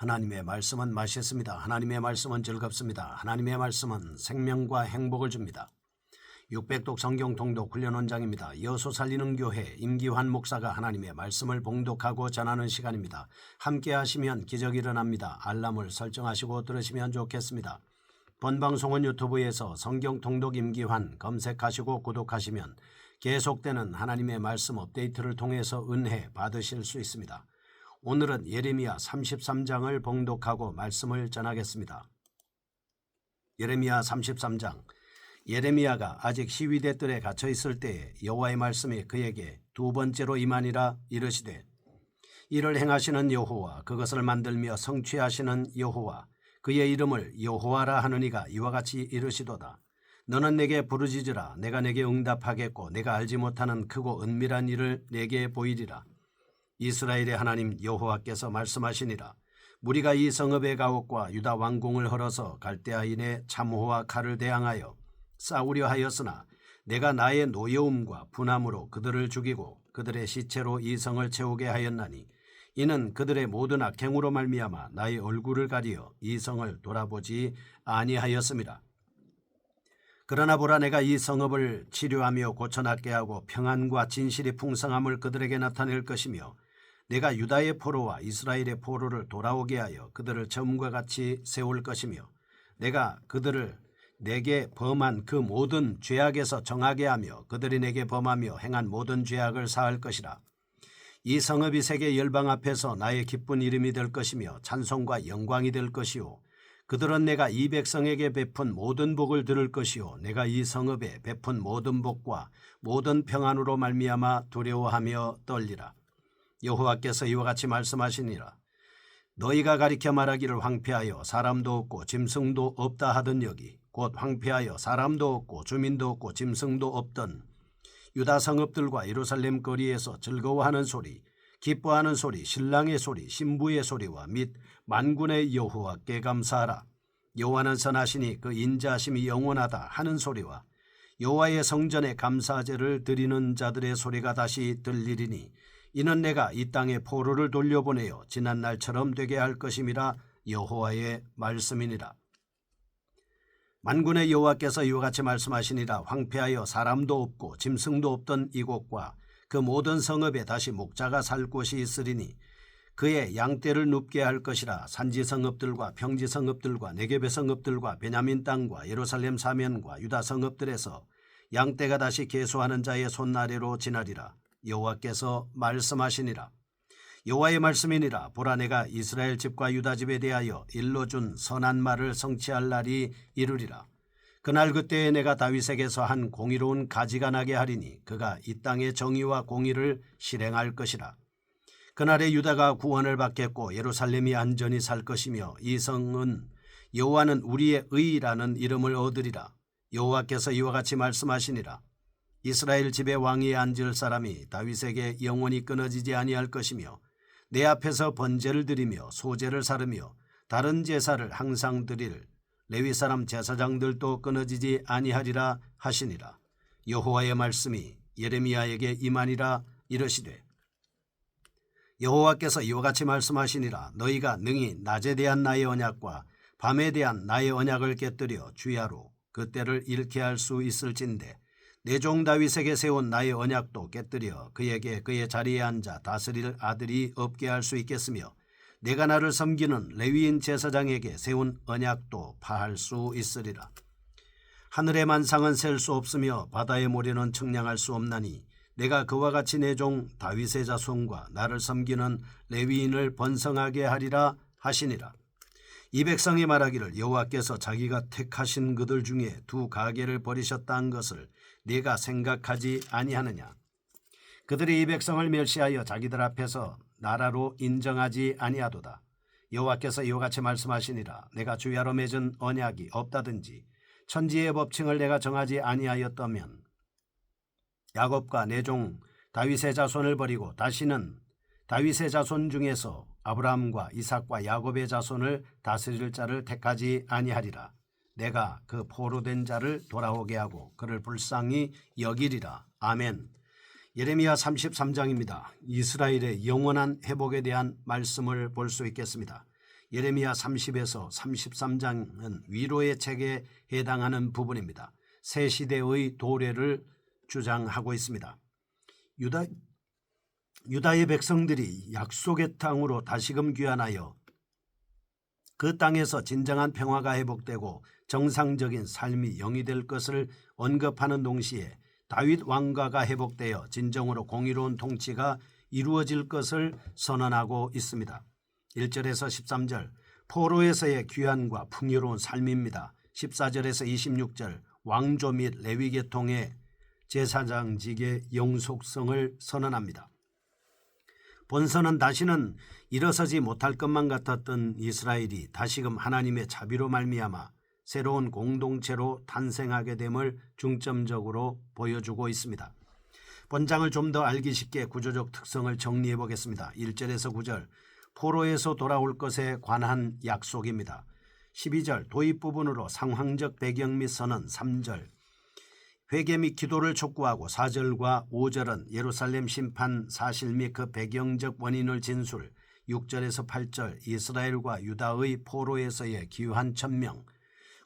하나님의 말씀은 맛있습니다. 하나님의 말씀은 즐겁습니다. 하나님의 말씀은 생명과 행복을 줍니다. 600독 성경 통독 훈련 원장입니다. 여수 살리는 교회 임기환 목사가 하나님의 말씀을 봉독하고 전하는 시간입니다. 함께 하시면 기적이 일어납니다. 알람을 설정하시고 들으시면 좋겠습니다. 본 방송은 유튜브에서 성경 통독 임기환 검색하시고 구독하시면 계속되는 하나님의 말씀 업데이트를 통해서 은혜 받으실 수 있습니다. 오늘은 예레미야 33장을 봉독하고 말씀을 전하겠습니다. 예레미야 33장. 예레미야가 아직 시위대 뜰에 갇혀 있을 때에 여호와의 말씀이 그에게 두 번째로 임하니라. 이르시되 이를 행하시는 여호와, 그것을 만들며 성취하시는 여호와, 그의 이름을 여호와라 하느니가 이와 같이 이르시도다. 너는 내게 부르짖으라. 내가 내게 응답하겠고 내가 알지 못하는 크고 은밀한 일을 내게 보이리라. 이스라엘의 하나님 여호와께서 말씀하시니라. 무리가 이 성읍의 가옥과 유다 왕궁을 헐어서 갈대아인의 참호와 칼을 대항하여 싸우려 하였으나 내가 나의 노여움과 분함으로 그들을 죽이고 그들의 시체로 이 성을 채우게 하였나니 이는 그들의 모든 악행으로 말미암아 나의 얼굴을 가리어 이 성을 돌아보지 아니하였음이라. 그러나 보라, 내가 이 성읍을 치료하며 고쳐낫게 하고 평안과 진실이 풍성함을 그들에게 나타낼 것이며 내가 유다의 포로와 이스라엘의 포로를 돌아오게 하여 그들을 처음과 같이 세울 것이며 내가 그들을 내게 범한 그 모든 죄악에서 정하게 하며 그들이 내게 범하며 행한 모든 죄악을 사할 것이라. 이 성읍이 세계 열방 앞에서 나의 기쁜 이름이 될 것이며 찬송과 영광이 될 것이요 그들은 내가 이 백성에게 베푼 모든 복을 들을 것이요 내가 이 성읍에 베푼 모든 복과 모든 평안으로 말미암아 두려워하며 떨리라. 여호와께서 이와 같이 말씀하시니라. 너희가 가리켜 말하기를 황폐하여 사람도 없고 짐승도 없다 하던 여기 곧 황폐하여 사람도 없고 주민도 없고 짐승도 없던 유다 성읍들과 예루살렘 거리에서 즐거워하는 소리, 기뻐하는 소리, 신랑의 소리, 신부의 소리와 및 만군의 여호와께 감사하라. 여호와는 선하시니 그 인자하심이 영원하다 하는 소리와 여호와의 성전에 감사제를 드리는 자들의 소리가 다시 들리리니 이는 내가 이 땅에 포로를 돌려보내어 지난 날처럼 되게 할 것임이라. 여호와의 말씀이니라. 만군의 여호와께서 이와 같이 말씀하시니라. 황폐하여 사람도 없고 짐승도 없던 이곳과 그 모든 성읍에 다시 목자가 살 곳이 있으리니 그의 양떼를 눕게 할 것이라. 산지 성읍들과 평지 성읍들과 네겝의 성읍들과 베냐민 땅과 예루살렘 사면과 유다 성읍들에서 양떼가 다시 계수하는 자의 손 아래로 지나리라. 여호와께서 말씀하시니라. 여호와의 말씀이니라. 보라, 내가 이스라엘 집과 유다 집에 대하여 일러준 선한 말을 성취할 날이 이르리라. 그날 그때에 내가 다윗에게서 한 공의로운 가지가 나게 하리니 그가 이 땅의 정의와 공의를 실행할 것이라. 그날에 유다가 구원을 받겠고 예루살렘이 안전히 살 것이며 이 성은 여호와는 우리의 의라는 이름을 얻으리라. 여호와께서 이와 같이 말씀하시니라. 이스라엘 집의 왕위에 앉을 사람이 다윗에게 영원히 끊어지지 아니할 것이며 내 앞에서 번제를 드리며 소제를 사르며 다른 제사를 항상 드릴 레위 사람 제사장들도 끊어지지 아니하리라 하시니라. 여호와의 말씀이 예레미야에게 임하니라. 이르시되 여호와께서 이와 같이 말씀하시니라. 너희가 능히 낮에 대한 나의 언약과 밤에 대한 나의 언약을 깨뜨려 주야로 그 때를 잃게 할 수 있을진데 내 종 다윗에게 세운 나의 언약도 깨뜨려 그에게 그의 자리에 앉아 다스릴 아들이 없게 할 수 있겠으며 내가 나를 섬기는 레위인 제사장에게 세운 언약도 파할 수 있으리라. 하늘의 만상은 셀 수 없으며 바다의 모래는 측량할 수 없나니 내가 그와 같이 내 종 다윗의 자손과 나를 섬기는 레위인을 번성하게 하리라 하시니라. 이 백성이 말하기를 여호와께서 자기가 택하신 그들 중에 두 가게를 버리셨다는 것을 네가 생각하지 아니하느냐. 그들이 이 백성을 멸시하여 자기들 앞에서 나라로 인정하지 아니하도다. 여호와께서 이와 같이 말씀하시니라. 내가 주야로 맺은 언약이 없다든지 천지의 법칙을 내가 정하지 아니하였다면 야곱과 내 종 다윗의 자손을 버리고 다시는 다윗의 자손 중에서 아브라함과 이삭과 야곱의 자손을 다스릴 자를 택하지 아니하리라. 내가 그 포로된 자를 돌아오게 하고 그를 불쌍히 여기리라. 아멘. 예레미야 33장입니다. 이스라엘의 영원한 회복에 대한 말씀을 볼 수 있겠습니다. 예레미야 30에서 33장은 위로의 책에 해당하는 부분입니다. 새 시대의 도래를 주장하고 있습니다. 유다의 백성들이 약속의 땅으로 다시금 귀환하여 그 땅에서 진정한 평화가 회복되고 정상적인 삶이 영위될 것을 언급하는 동시에 다윗 왕가가 회복되어 진정으로 공의로운 통치가 이루어질 것을 선언하고 있습니다. 1절에서 13절 포로에서의 귀환과 풍요로운 삶입니다. 14절에서 26절 왕조 및 레위계통의 제사장직의 영속성을 선언합니다. 본서는 다시는 일어서지 못할 것만 같았던 이스라엘이 다시금 하나님의 자비로 말미암아 새로운 공동체로 탄생하게 됨을 중점적으로 보여주고 있습니다. 본장을 좀 더 알기 쉽게 구조적 특성을 정리해 보겠습니다. 1절에서 9절 포로에서 돌아올 것에 관한 약속입니다. 12절 도입 부분으로 상황적 배경 및 선언. 3절 회개 및 기도를 촉구하고 4절과 5절은 예루살렘 심판 사실 및 그 배경적 원인을 진술. 6절에서 8절 이스라엘과 유다의 포로에서의 귀환 천명.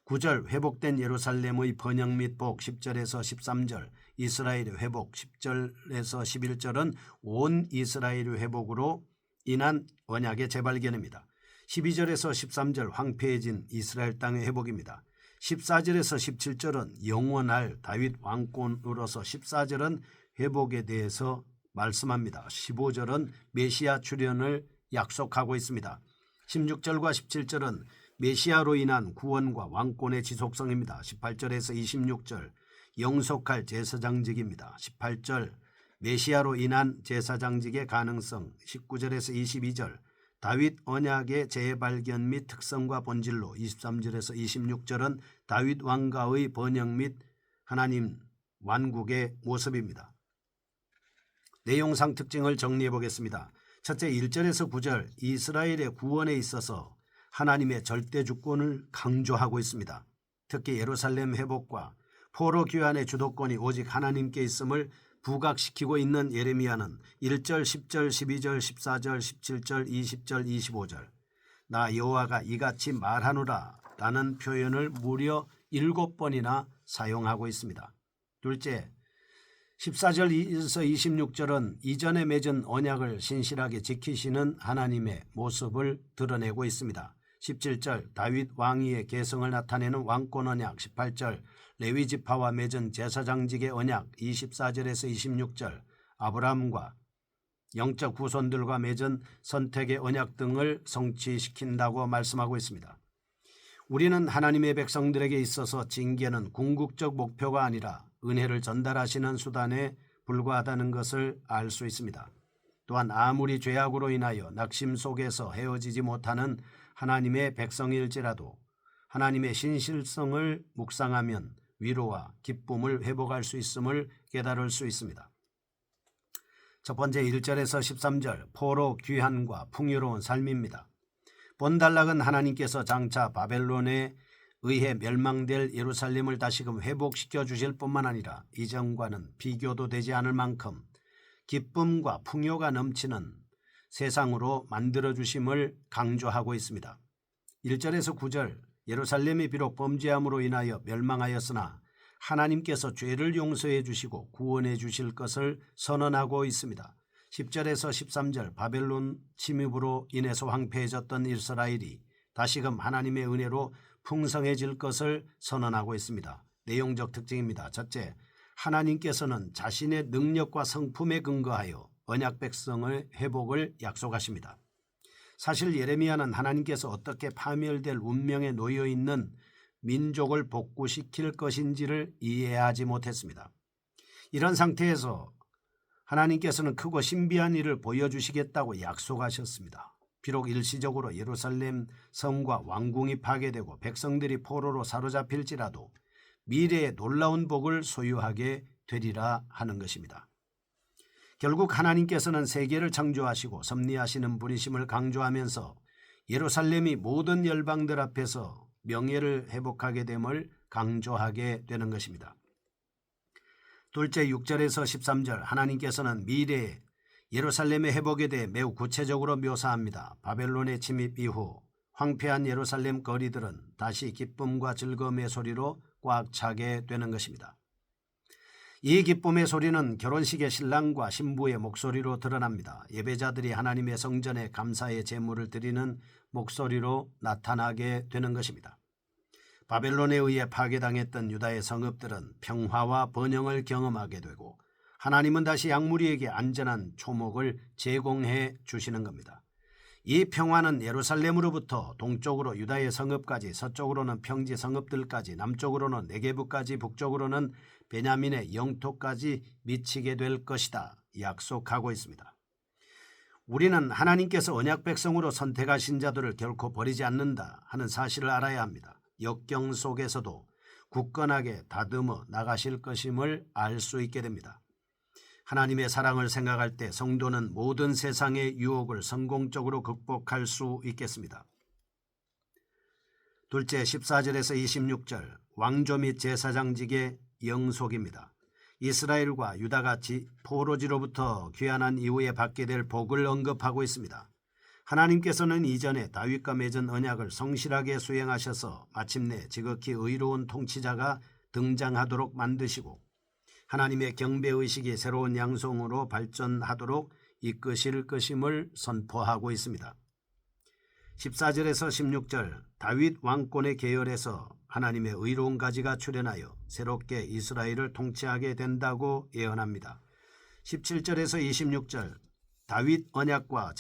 9절 회복된 예루살렘의 번영 및 복. 10절에서 13절 이스라엘의 회복. 10절에서 11절은 온 이스라엘의 회복으로 인한 언약의 재발견입니다. 12절에서 13절 황폐해진 이스라엘 땅의 회복입니다. 14절에서 17절은 영원할 다윗 왕권으로서 14절은 회복에 대해서 말씀합니다. 15절은 메시아 출현을 약속하고 있습니다. 16절과 17절은 메시아로 인한 구원과 왕권의 지속성입니다. 18절에서 26절 영속할 제사장직입니다. 18절 메시아로 인한 제사장직의 가능성. 19절에서 22절 다윗 언약의 재발견 및 특성과 본질로. 23절에서 26절은 다윗 왕가의 번영 및 하나님 완국의 모습입니다. 내용상 특징을 정리해 보겠습니다. 첫째 1절에서 9절 이스라엘의 구원에 있어서 하나님의 절대 주권을 강조하고 있습니다. 특히 예루살렘 회복과 포로 귀환의 주도권이 오직 하나님께 있음을 부각시키고 있는 예레미야는 1절, 10절, 12절, 14절, 17절, 20절, 25절 나 여호와가 이같이 말하노라 라는 표현을 무려 7번이나 사용하고 있습니다. 둘째, 14절에서 26절은 이전에 맺은 언약을 신실하게 지키시는 하나님의 모습을 드러내고 있습니다. 17절 다윗 왕위의 계승을 나타내는 왕권 언약. 18절 레위 지파와 맺은 제사장직의 언약. 24절에서 26절 아브라함과 영적 후손들과 맺은 선택의 언약 등을 성취시킨다고 말씀하고 있습니다. 우리는 하나님의 백성들에게 있어서 징계는 궁극적 목표가 아니라 은혜를 전달하시는 수단에 불과하다는 것을 알 수 있습니다. 또한 아무리 죄악으로 인하여 낙심 속에서 헤어지지 못하는 하나님의 백성일지라도 하나님의 신실성을 묵상하면 위로와 기쁨을 회복할 수 있음을 깨달을 수 있습니다. 첫 번째 1절에서 13절 포로 귀환과 풍요로운 삶입니다. 본단락은 하나님께서 장차 바벨론에 의해 멸망될 예루살렘을 다시금 회복시켜 주실 뿐만 아니라 이전과는 비교도 되지 않을 만큼 기쁨과 풍요가 넘치는 세상으로 만들어 주심을 강조하고 있습니다. 1절에서 9절 예루살렘이 비록 범죄함으로 인하여 멸망하였으나 하나님께서 죄를 용서해 주시고 구원해 주실 것을 선언하고 있습니다. 10절에서 13절 바벨론 침입으로 인해서 황폐해졌던 이스라엘이 다시금 하나님의 은혜로 풍성해질 것을 선언하고 있습니다. 내용적 특징입니다. 첫째, 하나님께서는 자신의 능력과 성품에 근거하여 언약 백성의 회복을 약속하십니다. 사실 예레미야는 하나님께서 어떻게 파멸될 운명에 놓여 있는 민족을 복구시킬 것인지를 이해하지 못했습니다. 이런 상태에서 하나님께서는 크고 신비한 일을 보여주시겠다고 약속하셨습니다. 비록 일시적으로 예루살렘 성과 왕궁이 파괴되고 백성들이 포로로 사로잡힐지라도 미래의 놀라운 복을 소유하게 되리라 하는 것입니다. 결국 하나님께서는 세계를 창조하시고 섭리하시는 분이심을 강조하면서 예루살렘이 모든 열방들 앞에서 명예를 회복하게 됨을 강조하게 되는 것입니다. 둘째 6절에서 13절 하나님께서는 미래의 예루살렘의 회복에 대해 매우 구체적으로 묘사합니다. 바벨론의 침입 이후 황폐한 예루살렘 거리들은 다시 기쁨과 즐거움의 소리로 꽉 차게 되는 것입니다. 이 기쁨의 소리는 결혼식의 신랑과 신부의 목소리로 드러납니다. 예배자들이 하나님의 성전에 감사의 제물을 드리는 목소리로 나타나게 되는 것입니다. 바벨론에 의해 파괴당했던 유다의 성읍들은 평화와 번영을 경험하게 되고 하나님은 다시 약무리에게 안전한 초목을 제공해 주시는 겁니다. 이 평화는 예루살렘으로부터 동쪽으로 유다의 성읍까지, 서쪽으로는 평지 성읍들까지, 남쪽으로는 네게부까지, 북쪽으로는 베냐민의 영토까지 미치게 될 것이다 약속하고 있습니다. 우리는 하나님께서 언약 백성으로 선택하신 자들을 결코 버리지 않는다 하는 사실을 알아야 합니다. 역경 속에서도 굳건하게 다듬어 나가실 것임을 알 수 있게 됩니다. 하나님의 사랑을 생각할 때 성도는 모든 세상의 유혹을 성공적으로 극복할 수 있겠습니다. 둘째, 14절에서 26절 왕조 및 제사장직의 영속입니다. 이스라엘과 유다가 포로지로부터 귀환한 이후에 받게 될 복을 언급하고 있습니다. 하나님께서는 이전에 다윗과 맺은 언약을 성실하게 수행하셔서 마침내 지극히 의로운 통치자가 등장하도록 만드시고 하나님의 경배의식이 새로운 양성으로 발전하도록 이끄실 것임을 선포하고 있습니다. 14절에서 16절 다윗 왕권의 계열에서 하나님의 의로운 가지가 출현하여 새롭게 이스라엘을 통치하게 된다고 예언합니다. 17절에서 26절 다윗 언약과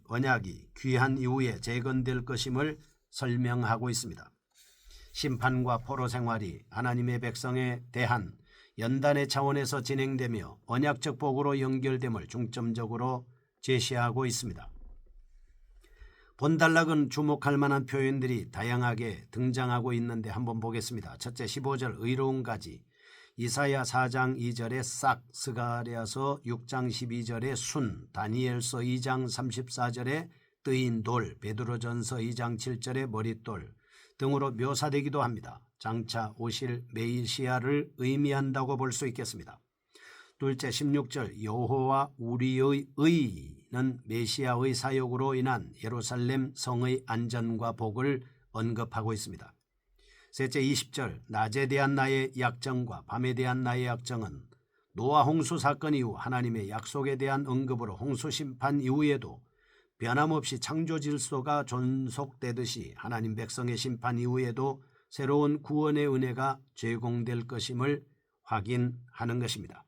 언약이 귀한 이후에 재건될 것임을 설명하고 있습니다. 심판과 포로 생활이 하나님의 백성에 대한 연단의 차원에서 진행되며 언약적 복으로 연결됨을 중점적으로 제시하고 있습니다. 본단락은 주목할 만한 표현들이 다양하게 등장하고 있는데 한번 보겠습니다. 첫째, 15절 의로운 가지, 이사야 4장 2절에 싹, 스가랴서 6장 12절에 순, 다니엘서 2장 34절에 뜨인 돌, 베드로전서 2장 7절에 머릿돌 등으로 묘사되기도 합니다. 장차 오실 메시아를 의미한다고 볼 수 있겠습니다. 둘째, 16절 여호와 우리의 의는 메시아의 사역으로 인한 예루살렘 성의 안전과 복을 언급하고 있습니다. 셋째, 20절 낮에 대한 나의 약정과 밤에 대한 나의 약정은 노아 홍수 사건 이후 하나님의 약속에 대한 언급으로 홍수 심판 이후에도 변함없이 창조 질서가 존속되듯이 하나님 백성의 심판 이후에도 새로운 구원의 은혜가 제공될 것임을 확인하는 것입니다.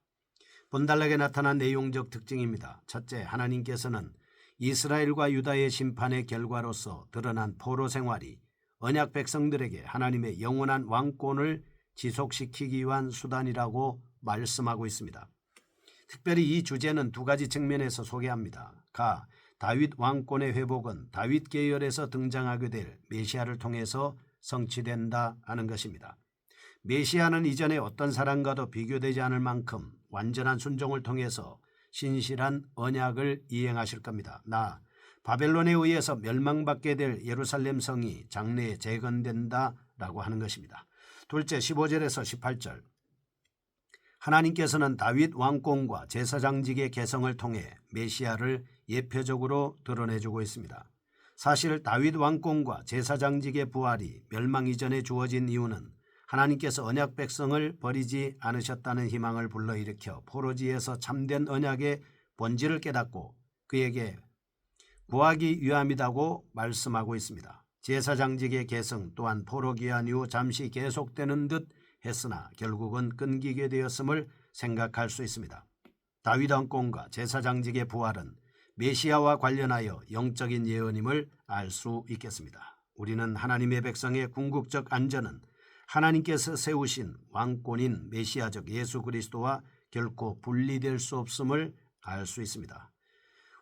본단락에 나타난 내용적 특징입니다. 첫째, 하나님께서는 이스라엘과 유다의 심판의 결과로서 드러난 포로 생활이 언약 백성들에게 하나님의 영원한 왕권을 지속시키기 위한 수단이라고 말씀하고 있습니다. 특별히 이 주제는 두 가지 측면에서 소개합니다. 다윗 왕권의 회복은 다윗 계열에서 등장하게 될 메시아를 통해서 성취된다 하는 것입니다. 메시아는 이전에 어떤 사람과도 비교되지 않을 만큼 완전한 순종을 통해서 신실한 언약을 이행하실 겁니다. 바벨론에 의해서 멸망받게 될 예루살렘 성이 장래에 재건된다라고 하는 것입니다. 둘째, 15절에서 18절 하나님께서는 다윗 왕권과 제사장직의 개성을 통해 메시아를 예표적으로 드러내주고 있습니다. 사실 다윗 왕권과 제사장직의 부활이 멸망 이전에 주어진 이유는 하나님께서 언약 백성을 버리지 않으셨다는 희망을 불러일으켜 포로지에서 참된 언약의 본질을 깨닫고 그에게 구하기 위함이라고 말씀하고 있습니다. 제사장직의 계승 또한 포로 귀환 이후 잠시 계속되는 듯 했으나 결국은 끊기게 되었음을 생각할 수 있습니다. 다윗 왕권과 제사장직의 부활은 메시아와 관련하여 영적인 예언임을 알 수 있겠습니다. 우리는 하나님의 백성의 궁극적 안전은 하나님께서 세우신 왕권인 메시아적 예수 그리스도와 결코 분리될 수 없음을 알 수 있습니다.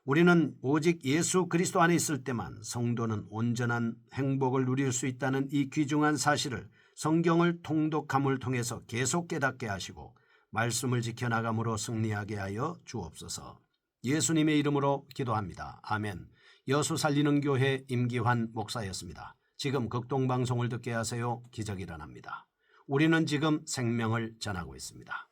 우리는 오직 예수 그리스도 안에 있을 때만 성도는 온전한 행복을 누릴 수 있다는 이 귀중한 사실을 성경을 통독함을 통해서 계속 깨닫게 하시고 말씀을 지켜나감으로 승리하게 하여 주옵소서. 예수님의 이름으로 기도합니다. 아멘. 여수 살리는 교회 임기환 목사였습니다. 지금 극동방송을 듣게 하세요. 기적이 일어납니다. 우리는 지금 생명을 전하고 있습니다.